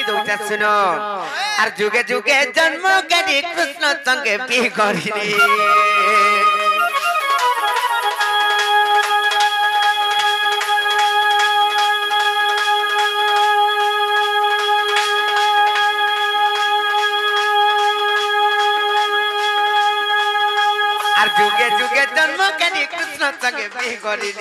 दूजा सुनो और जुगे जुगे जन्म करी कृष्ण संगे भी करी और जुगे जुगे जन्म करी कृष्ण संगे भी करी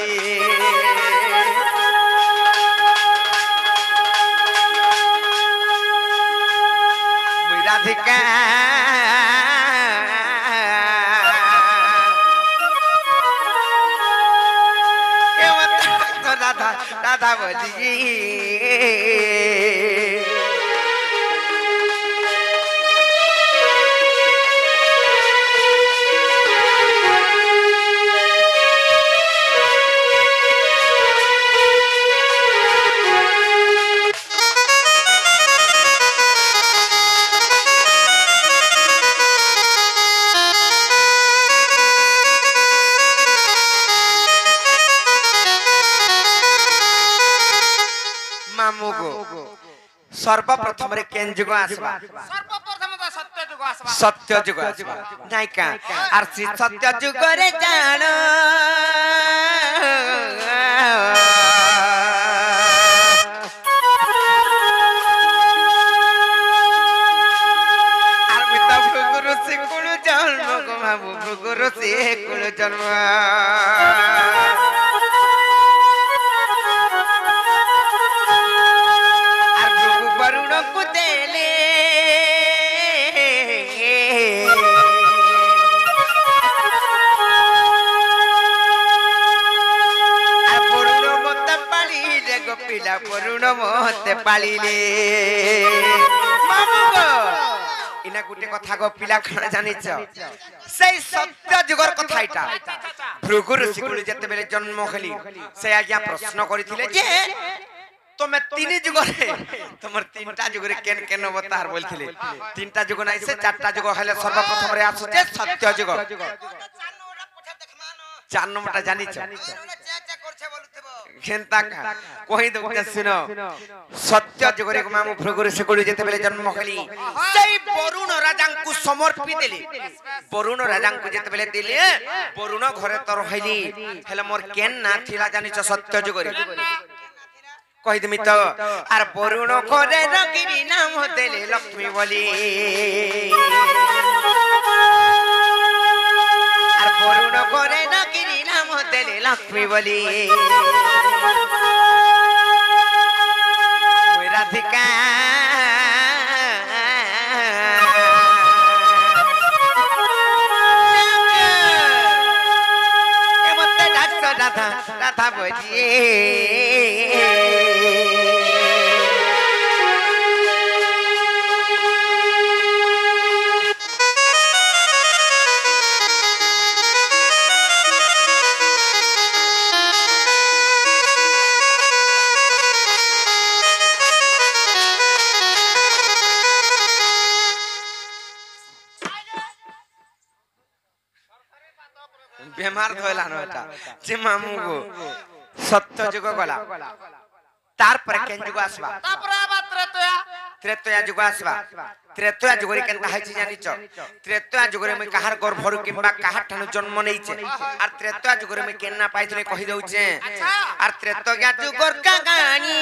राधिका राधा राधा बोली सर्वप्रथम रे केन जुग आसबा सर्वप्रथम तो सत्य जुग आसबा सत्य जुग आसबा नाही का आर श्री सत्य जुग रे जान आर मिता गुरु से कुल जन्म को बाबू गुरु से कुल जन्म पिला वरुण मते पालिले मामुगो इना गुटे कथा गो पिला खण जानिछ सेई सत्य जुगर कथा इटा भृगु ऋषि कुल जते बेले जन्म खली से आज्ञा प्रश्न करिथिले जे तमे तीन जुगरे तमर तीनटा जुगरे केन केन अवतार बोलथिले तीनटा जुग नै से चारटा जुग हले सर्वप्रथम रे आसु जे सत्य जुग चार नंबरटा जानिछ घेंता का कोई दुख सुनो सत्य जगरे को मामु भृगु ऋषि कुल जते बेले जन्म खली सेई वरुण राजा को समर्पि देली वरुण राजा को जते बेले दिले वरुण घरे तो रहली हेले मोर केन ना थिला जानि छ सत्य जगरे कहि दिमि तो आर वरुण घरे रगिरी नाम देले लक्ष्मी बोली आर वरुण घरे रगिरी नाम देले लक्ष्मी बोली राधिका मते राधा राधा बोलिए बेमार धोला नटा जे मामू को सत्य जुग गला तार पर केन जुग आसबा तापर आबा त्रेतया जुग आसबा त्रेतया जुग रे केन हाइछि जानि छ त्रेतया जुग रे मैं कहार घर भरु किबा कहार ठानु जन्म नै छे आर त्रेतया जुग रे मैं केन ना पाइथले कहि दउ छे आर त्रेतया जुग का कहानी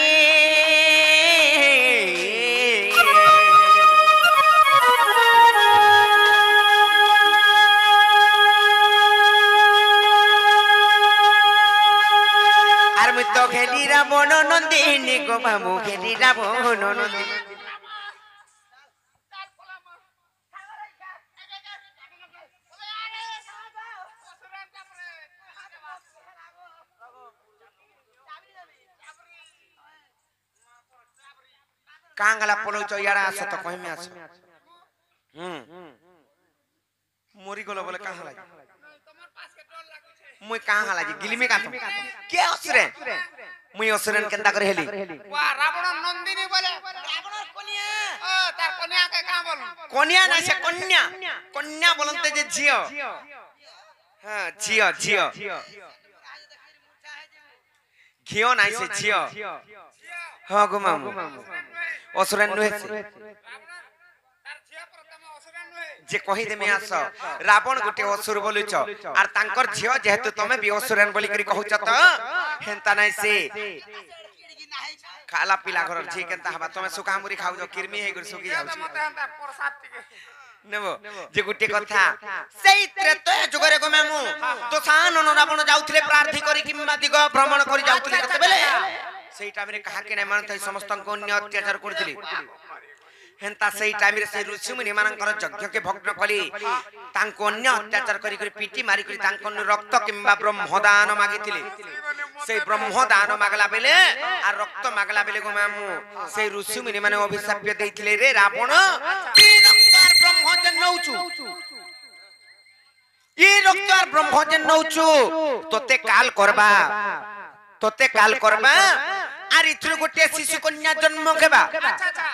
तो खेली रावण नंदिनी गो बाबू खेली रावण नंदिनी कांगला पलोच यारा आस तो कहि में आस मोरी गलो बोले कहां लागी तमर पास के डर लागु छे मुई कहां लागी गिली में का के असरे मुई असरन केंदा करे हेली वाह रावण नंदिनी बोले रावण कन्या तार कन्या के का बोलू कन्या ना से कन्या कन्या बोलते जे झियो हां झियो झियो घियो ना से झियो हां गो मामू असुरन नुहे से तार झिया प्रथम असुर नुहे जे कहि देमे आस रावण गुटे असुर बोलुच आर तांकर झियो जेहेतु तमे भी असुरन बोली करी कहूच त हेंता नै से किड़गी नाही छ खाला पिला घर छी केनता हबा तमे सुकामुरी खाउ जो किरमी हे गुर सुकी जाउ मते हंता प्रसाद टिके नेबो जे गुटे कथा सेई त्रेतय जुगरे गो मेमु तो सान न रावण जाउथले प्रार्थी करी किम्बा दिग भ्रमण करी जाउथले कते बेले सेई टाइम रे कहा के नै मानथै समस्त को अन्य अत्याचार करथिले हेंता सेई टाइम रे से ऋषि मुनि मानकर यज्ञ के भग्न कली तांको अन्य अत्याचार करी करी पीटी मारी करी तांको रक्त किम्बा ब्रह्मदान मागिथिले से ब्रह्मदान मागला बेले आ रक्त मागला बेले गो मामू से ऋषि मुनि माने अभिशाप देइथिले रे रावण ई रक्तार ब्रह्मजन नौचु ई रक्तार ब्रह्मजन नौचु तोते काल करबा आर इथुर गोटे शिशु कन्या जन्म केबा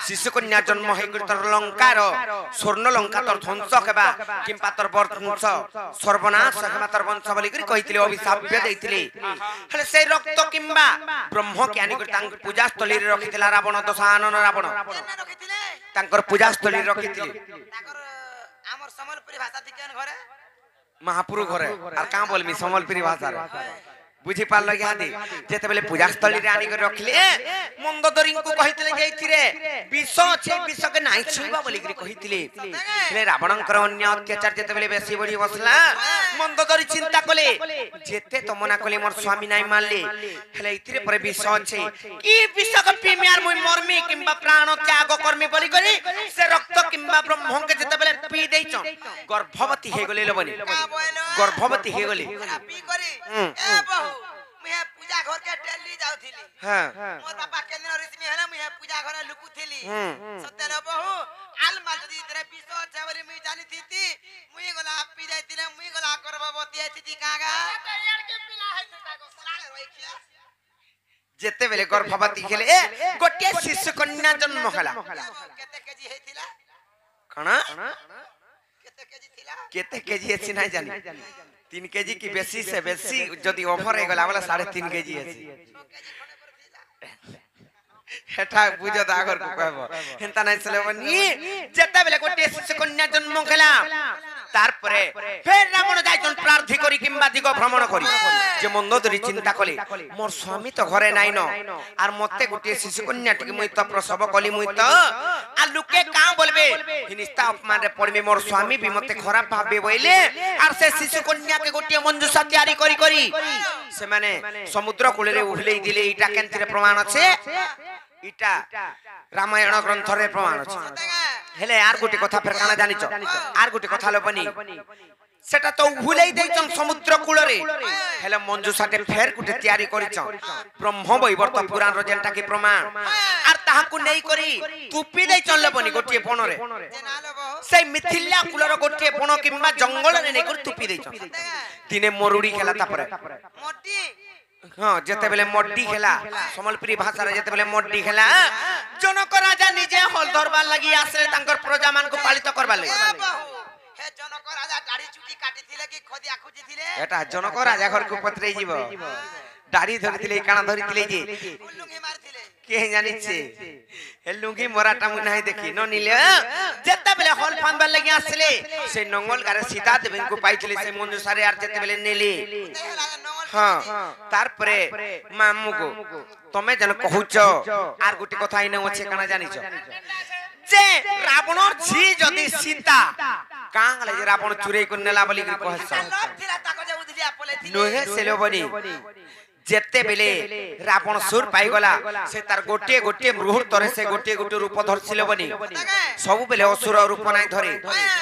शिशु कन्या जन्म हे तोर लंकार स्वर्ण लंका तोर ध्वंस केबा किंपा तोर वंश सर्वनाश केबा तोर वंश बोली करी कहिथिले अभिशाप देइथिले हले से रक्त किंबा ब्रह्म ज्ञानी कर तांग पूजा स्थली रे रखिथिला रावण दशानन रावण केना रखिथिले तांकर पूजा स्थली रे रखिथिले ताकर हमर समलपुरी भाषा दिकेन घरे महापुरु घरे आर का बोलमी समलपुरी भाषा रे बुझी पाल लगे आदि जेते बेले पूजा स्थली रे आनी कर रखले मंदोदरी को कहितले जैथिरे विष छे विष के नाही छुबा बोली करी कहितले ले रावणकर अन्य अत्याचार जेते बेले बेसी बढी बसला मंदोदरी चिंता कले जेते तो मना कले मोर स्वामी नाही मानले हेले इथिरे पर विष छे की विष के पीमियार मुई मरमी किंबा प्राण त्याग करमी बोली करी से रक्त किंबा ब्रह्म के जेते बेले पी देइछ गर्भवती हे गले लबनी गर्भवती हे गले पी करी ए बहु मैं पूजा घर के टेली जाउथिली हां मोर बापा केने ऋषि हेला मैं पूजा घर लुकुथिली सत्य बहु आलमा जदी तेरे विश्व छबरी मैं जानी थीती मुई गला पी जाइतिले मुई गला गर्भवती आइती कागा यार के पिला है ताको सलाले रोइखिया जेते बेले गर्भवती खेले ए गोटे शिशु कन्या जन्म हला केते केजी हेतिला कणा केते केजी थिला केते केजी अछि नाही जानी 3 केजी की बेसी से बेसी जदी ओभर हे गला वाला 3.5 केजी अछि हेठा बुझो दागर को कहबो हेंता नै चलेबनी जेते बेले गोटे शिशु कन्या जन्म खेला तार परे फेर रावण जाइछन प्रार्थी करी किंबा दिग भ्रमण करी जे मंदोदरी चिंता कले मोर स्वामी तो घरे नाइ न आर मते गोटे शिशु कन्या टिक मुई तो प्रसव कली मुई तो आ लुके का बोलबे हिनिस्ता अपमान रे पड़बे मोर स्वामी भी मते खराब भाबे बोइले आर से शिशु कन्या के गोटे मंजुषा तैयारी करी करी से माने समुद्र कूले रे उहलेई दिले इटा केनथिरे प्रमाण छे इटा रामायण ग्रंथ रे प्रमाण अछि हेले यार गोटे कथा फेर काना जानिछ आर गोटे कथा लबनी सेटा तो भुलेई देइछन समुद्र कूल रे हेले मंजुषाटे फेर गोटे तैयारी करिछ ब्रह्म वैवर्त पुराण रो जेंटा के प्रमाण आर ताहाकु नै करी तुपी देइछन लबनी गोटे बन रे से मिथिला कूल रो गोटे बन किंबा जंगल रे नै कर तुपी देइछन दिने मरुडी खेला तापरे मोटी हां जेते बेले मड्डी खेला समलपुरी भाषा रे जेते बेले मड्डी खेला जनक राजा निजे हल दरबार लागि आसे तांकर प्रजा मान को पालित करबा लागि हे जनक राजा दाढ़ी चुटी काटिथिले कि खदिया खुजिथिले एटा जनक राजा घर को पत्रै जीव दाढ़ी धरिथिले काना धरिथिले जे लुंगी मारथिले के जानि छे हे लुंगी मोराटा मु नाही देखि न निले जेते बेले हल फानबा लागि आसले से नंगल गारे सीता देबन को पाइथिले से मंजुषारे आर जेते बेले नेले हां तार परे मामू को तमे जन कहूछ आर गुटी कथा इने अछि काना जानिछ जे रावण छी जदी सीता कांगले जे रावण चुरै को नेला बोली कहछ लव थिला ताको जे उदिलिया पले थी नोहे सेलोबनी जेते बेले रावण सुर पाई गला से तार गोटे गोटे मुहूर्त रे से गोटे गोटे रूप धरसिले बनी सब बेले असुर रूप नाही धरे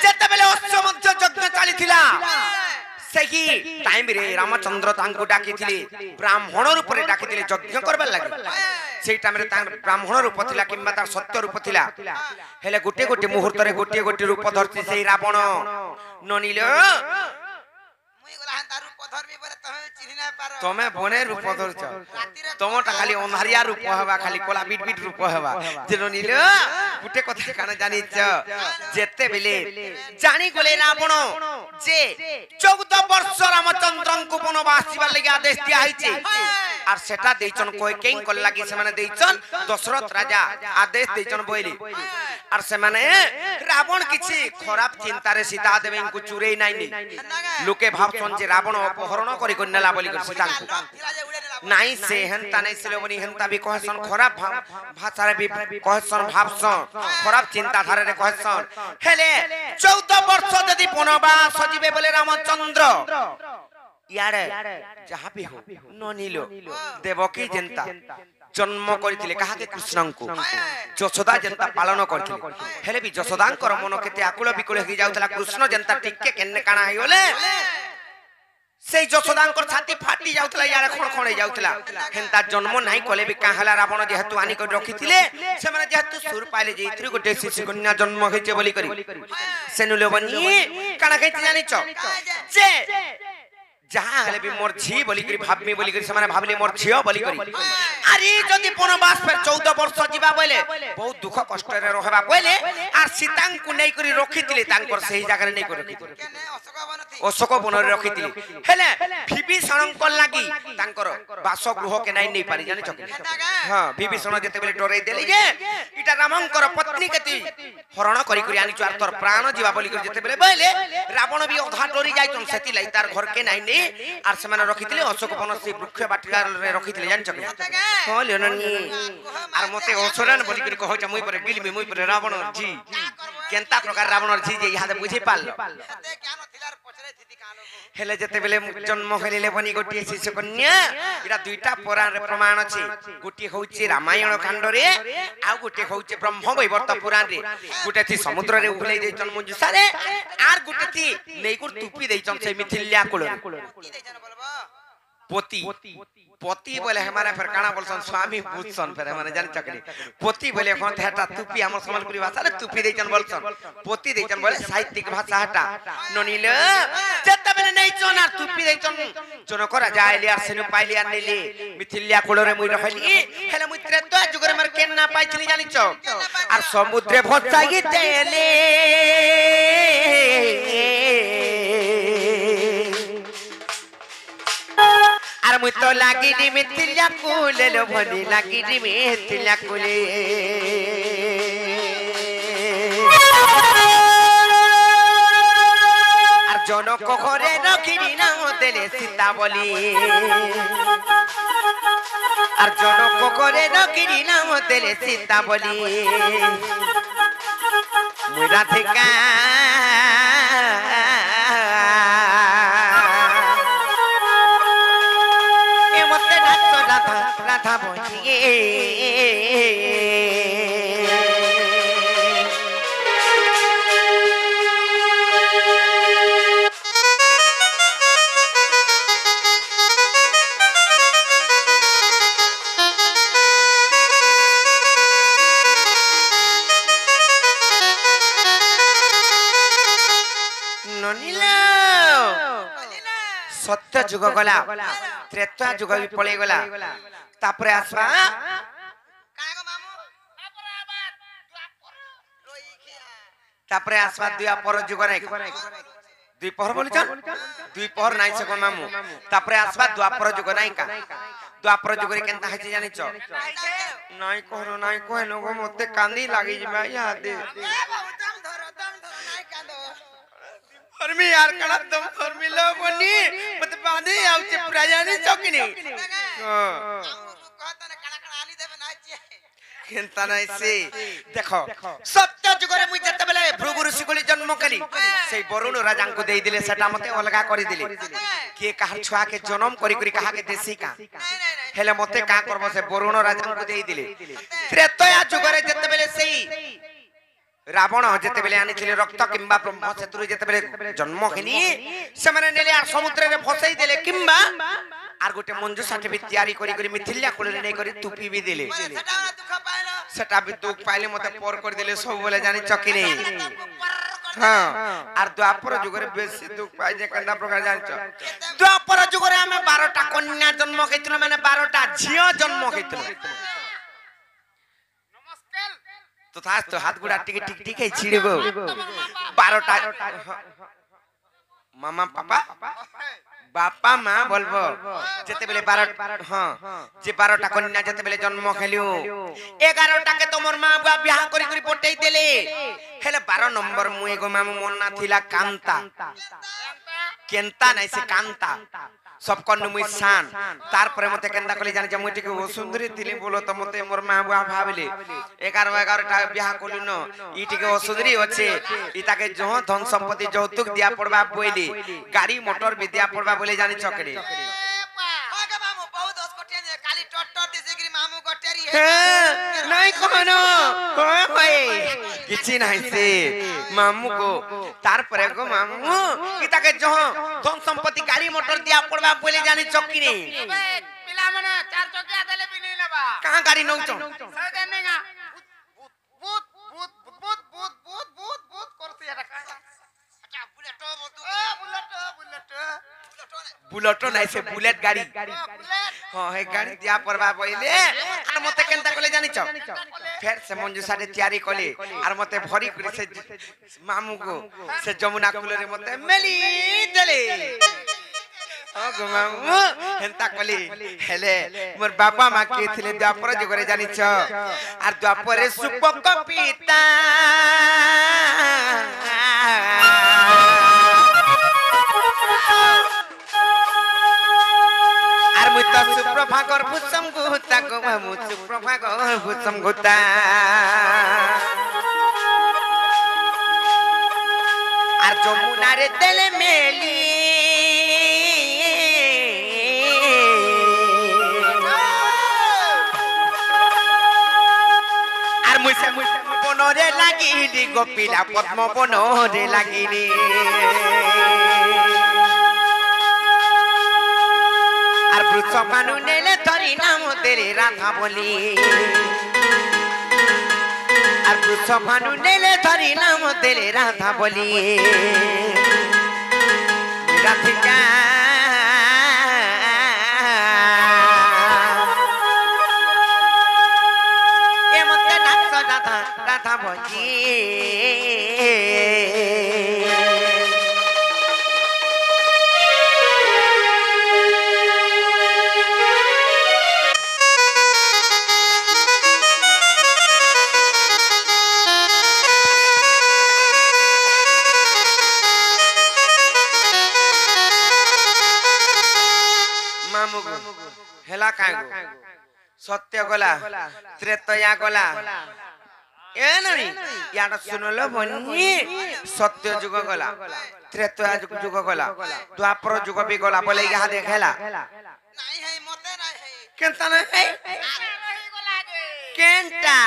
जेते बेले अश्वमंथ यज्ञ चाली थिला सेही टाइम रे रामचंद्र तांको डाकिथिले ब्राह्मण रूप रे डाकिथिले यज्ञ करबा लागि सेही टाइम रे तां ब्राह्मण रूप थिला किंबा तार सत्य रूप थिला हेले गोटे गोटे मुहूर्त रे गोटे गोटे रूप धरछि सेही रावण ननिले मुई गला हंता रूप धरमी बरे तमे चिन्हि ना पारो तमे बने रूप धरछ तमटा खाली अन्हारिया रूप हवा खाली कोला बिट बिट रूप हवा जे ननिले गुटे कथा काना जानिच जेते बेले जानी गले रावण जे 14 वर्ष रामचंद्र को वनवास जीवार लागि आदेश दिया हिचे और सेटा देचन कोई केन कल लागि से माने देचन दशरथ राजा आदेश देचन बोइली और से माने रावण किछि खराब चिंता रे सीता देवी को चुरे नाइनी लोके भावसन जे रावण अपहरण करि कोनेला बोली कर सीता नाही से हंता नहीं सिलो बनी हंता भी कहसन खराब भाषा रे भी कहसन भावसन खराब चिंता धारे रे कहसन हेले 14 वर्ष यदि वनवास सजीवे बोले रामचंद्र यारे जहाँ भी हो ननीलो देवकी जनता जन्म करथिले कहा के कृष्ण को यशोदा जनता पालन करथिले हेले भी यशोदांकर मन केते आकुल बिकुल हो जाउतला कृष्ण जनता टिके केने काना हे होले से यशोदांकर छाती फाटी जाउतला यारे खण खण जाउतला हेंता जन्म नाही कोले भी काहला रावण जेहेतु आनी को रखिथिले से माने जेहेतु सुर पाइले जेइत्री गोटे शिशु कन्या जन्म हेचे बोली करी सेनुले बनी काना कहते जानिचो जे जहां हले भी मोर झी बोली करी भाबमी बोली करी समाने भाबले मोर झियो बोली करी अरे जदी वनवास पर 14 वर्ष जीवा बोले बहुत दुख कष्ट रे रहबा बोले आ सीतां को नै करी रखितिले तांकर सही जगह रे नै करी रखितिले अशोक वन रे रखितिले हेले विभीषण को लागि तांकर बासगृह के नै नै पारी जानि चके हां विभीषण जते बेले डरै देले जे इटा रामंकर पत्नी केती हरण करी करी आनी चार तोर प्राण जीवा बोली करी जते बेले बोले रावण भी अधा डरी जाइतन सेति लाई तार घर के नै आर से माने रखितिले अशोक वन से वृक्ष बाटिका रे रखितिले जानि चके हो लेननी आर मते ओसरन बोली करी कहौ छ मुई पर गिलमी मुई पर रावण जी केनता प्रकार रावण जी जे याद बुझी पाल एते ज्ञान थिलार पछरे थिति कानो हेले जते बेले जन्म हेले बनी गोटी शिशु कन्या इरा दुईटा पुराण रे प्रमाण अछि गोटी होउची रामायण कांड रे आ गोटी होउची ब्रह्म वैवर्त पुराण रे गोटे थी समुद्र रे उभलै दे जन्म मंजुषा रे आर गोटे थी नेकुर तुपी दे जन से मिथिल्या कुल की दे जन बोलबो पोती पोती बोले हमारा फिर काना बोलसन स्वामी पूछसन फिर हमारे जान चकरी पोती बोले कोन हटा तुपी हमर सम्बलपुरी भाषा रे तुपी देचन बोलसन पोती देचन बोले साहित्यिक भाषा हटा ननिल जत्ता बेले नै चोना तुपी देचन जन करा जायले आर सेनु पाइली आर नेली मिथिल्या कोलरे मुई रहली हेले मुई त्रेतो जुगरे मर केन्ना पाइछली जानि छ आर समुद्रे भचाई देले आर मुई तो लागी नी मिथिल्या कुले लो भनी लागी नी मिथिल्या कुले आर जनक घरे रखिनी ना देले सीता बोली आर जनक घरे रखिनी ना देले सीता बोली मुई राधिका राधा बोलिए सत्य जुग गला त्रेता जुग भी पळे गला तापरे आसवा कागो मामू तापरे आसवा द्वापर जुग नै द्विपहर बोली चल द्विपहर नाइ से कोन मामू तापरे आसवा द्वापर जुग नाइ का द्वापर जुग रे केनता हेचे जानि छ नाइ कहनो गो मते कांदी लागि जिबा याद दे फरमी यार कड़ा दम फरमी लो बनी मत बांधे आउ से प्रायानी चौकी नहीं हां कहता ने कड़ा कड़ा आनी देबे नाचे केनता नै से देखो सत्य जुगरे मुई जते बेले भृगु ऋषि कोली जन्म कली सेई वरुण राजा को देई दिले सेटा मते अलगा करि दिले के कहा छुआ के जन्म करी करी कहा के देसी का हेले मते का करबो से वरुण राजा को देई दिले त्रेतया जुगरे जते बेले सेई रावण जते बेले आनी थिले रक्त किंबा ब्रह्म सेतु जते बेले जन्म हेनी से माने नेले आ समुद्र रे फसई देले किंबा आर गोटे मंजू साथे भी तैयारी करी करी मिथिल्या कोले नै करी तुपी भी दिले सेटा भी दुख पाइले मते पर कर दिले सब बोले जानि चकी नै हां आर द्वापर जुगरे बेसी दुख पाइ जे कंडा प्रकार जानि छ द्वापर जुगरे हमें 12टा कन्या जन्म हेतिलो माने 12टा झियो जन्म हेतिलो तो था तो हाथ गुड़ा टिक टिक टिक है छिड़बो 12टा मामा पापा बापा माँ बोलबो जेते बेले 12 हां जे 12टा कन्या जेते बेले जन्म खेलियो 11टा के तोमर मां बुआ बियाह करी करी पटै देले हेले 12 नंबर मुए गो मामू मन्ना थिला कांता केंता नहीं से कांता सब कन मुई शान तार परे मते केंदा कली जानि जमुई टिके ओ सुंदरी थिली बोलो त मते मोर मां बुआ भाबले 11टा बियाह कोलु न ई टिके ओ सुंदरी अछि ई ताके जो धन संपत्ति जौतुक दिया पड़बा बोइली गाड़ी मोटर भी दिया पड़बा बोले जानि चकड़ी ओके मामू बहुत 10 कोटी ने खाली टट्टर दिसे गिरी मामू गटेरी है नहीं कहनो होय किछि नहीं से मामू को तार परे को मामू ई ताके जो धन संपत्ति गाड़ी मोटर दिया पड़बा बोले जानि चकड़ी पिला मने चार चकिया देले भी नहीं लेबा कहां गाड़ी नौचो सदे नेगा भूत भूत भूत भूत भूत भूत भूत करती है अच्छा बुलेट बुलेट नहीं से बुलेट गाड़ी हां है गाड़ी दिया परबा बोइले आर मते केनता कोले जानि छ फिर से मंजू साडे तैयारी कोले आर मते भरी करे से मामू को से जमुना कुलरे मते मेली देले ओ गो मामू हेंता कोली हेले मोर बाबा मां के थिले द्वापर जगरे जानि छ आर द्वापरे सुपक पिता आर मुता सुप्रभाकर भुसम गुता गो मामू सुप्रभाकर भुसम गुता आर जमुना रे तेले मेली आर मुसे बनरे लागिली गोपिला पद्म बनरे लागिली आर वृक्ष मानु नेले धरी नाम तेरे राधा बोली आर वृक्ष मानु नेले धरी नाम तेरे राधा बोली राधिका ए मते नाच राधा राधा बोली हेला कागो सत्य गला त्रेतया गला ए नहीं यार सुनलो बनी सत्य जुग गला त्रेतया जुग गला द्वापर जुग भी गला बोले यहां देखेला नहीं है मते नहीं है केनता नहीं नहीं गला गे केनता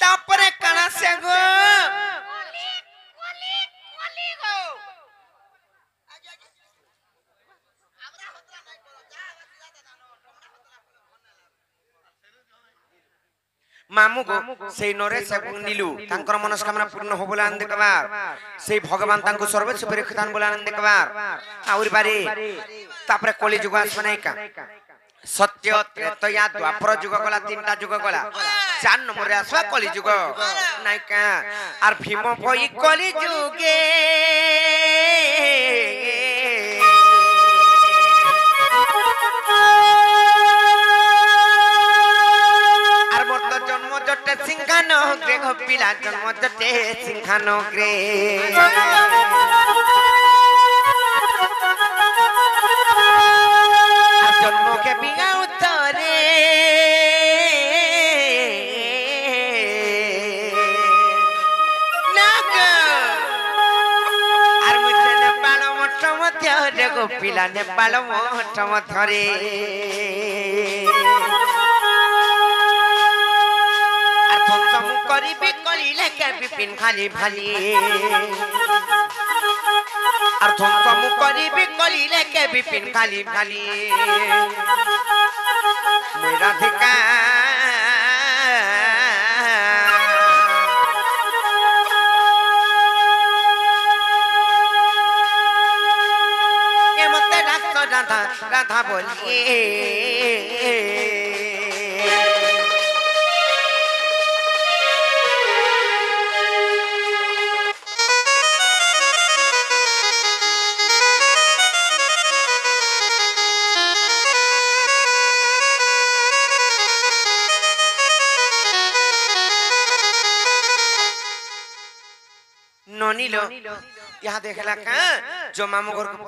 तापरे कणा से गो कोली गो आगे आगे हमरा होतरा नहीं बोलो जा जाते जानो हमरा होतरा मामू को से नरे से नीलू तांकर मनस्कामना पूर्ण हो बोला आनंद कबार से भगवान तांको सर्वोच्च परीक्षान बोला आनंद कबार आउर बारे तापरे कली जुग आसमानाई का सत्य त्रेतया द्वापर जुग गला तीनटा जुग गला 4 नंबर रे आसवा कली जुग नायका आर भीम भई कली जुगे आर मोर तो जन्म जटे सिंहानो ग्रे पिला जन्म जटे सिंहानो ग्रे जन्म के बिगा उतरे नाग आर मुझे नेपाल मठ मध्य रे गोपिला नेपाल मठ मध्य रे आर धंसम करिबे करिले के विपिन खाली भाली आर धंसम करिबे करिले के विपिन खाली भाली राधिका ए मते डाक्टर राधा राधा बोलिए ननी लो यहाँ देखला का जो मामू घर को